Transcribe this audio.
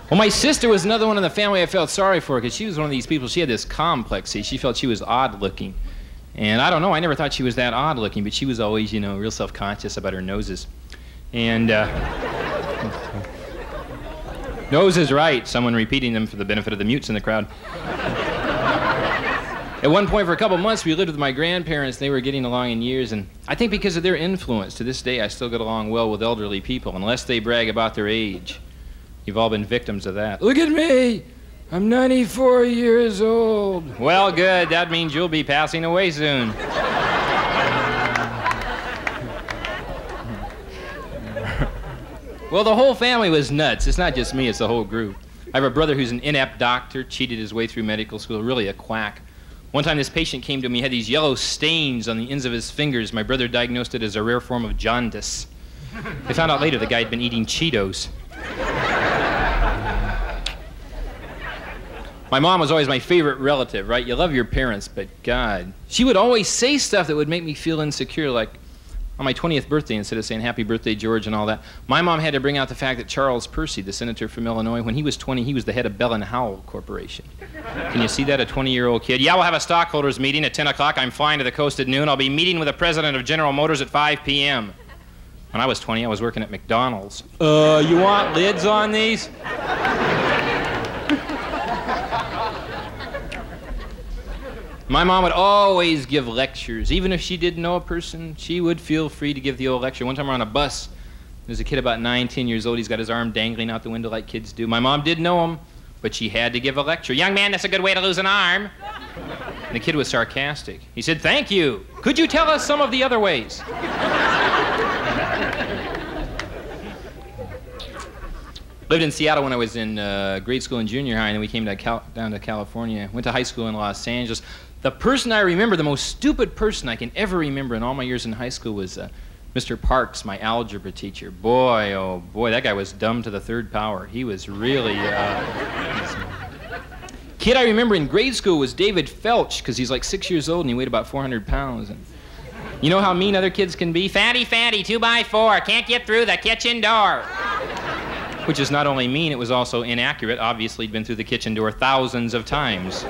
Well, my sister was another one in the family I felt sorry for because she was one of these people, she had this complex. See, she felt she was odd-looking. And I don't know, I never thought she was that odd-looking, but she was always, you know, real self-conscious about her noses. And, nose is right, someone repeating them for the benefit of the mutes in the crowd. At one point, for a couple months, we lived with my grandparents. They were getting along in years, and I think because of their influence, to this day, I still get along well with elderly people, unless they brag about their age. You've all been victims of that. Look at me! I'm 94 years old. Well, good. That means you'll be passing away soon. Well, the whole family was nuts. It's not just me, it's the whole group. I have a brother who's an inept doctor, cheated his way through medical school, really a quack. One time this patient came to me, had these yellow stains on the ends of his fingers. My brother diagnosed it as a rare form of jaundice. They found out later the guy had been eating Cheetos. My mom was always my favorite relative, right? You love your parents, but God. She would always say stuff that would make me feel insecure, like on my 20th birthday, instead of saying happy birthday, George, and all that, my mom had to bring out the fact that Charles Percy, the senator from Illinois, when he was 20, he was the head of Bell and Howell Corporation. Can you see that, a 20-year-old kid? Yeah, we'll have a stockholders meeting at 10 o'clock. I'm flying to the coast at noon. I'll be meeting with the president of General Motors at 5 p.m. When I was 20, I was working at McDonald's. You want lids on these? My mom would always give lectures. Even if she didn't know a person, she would feel free to give the old lecture. One time we're on a bus. There's a kid about 9, 10 years old. He's got his arm dangling out the window like kids do. My mom did know him, but she had to give a lecture. Young man, that's a good way to lose an arm. And the kid was sarcastic. He said, thank you. Could you tell us some of the other ways? Lived in Seattle when I was in grade school and junior high, and then we came down to California. Went to high school in Los Angeles. The person I remember, the most stupid person I can ever remember in all my years in high school was Mr. Parks, my algebra teacher. Boy, oh boy, that guy was dumb to the third power. He was really... Kid I remember in grade school was David Felch, because he's like 6 years old and he weighed about 400 pounds. And you know how mean other kids can be? Fatty, 2x4, can't get through the kitchen door. Which is not only mean, it was also inaccurate. Obviously, he'd been through the kitchen door thousands of times.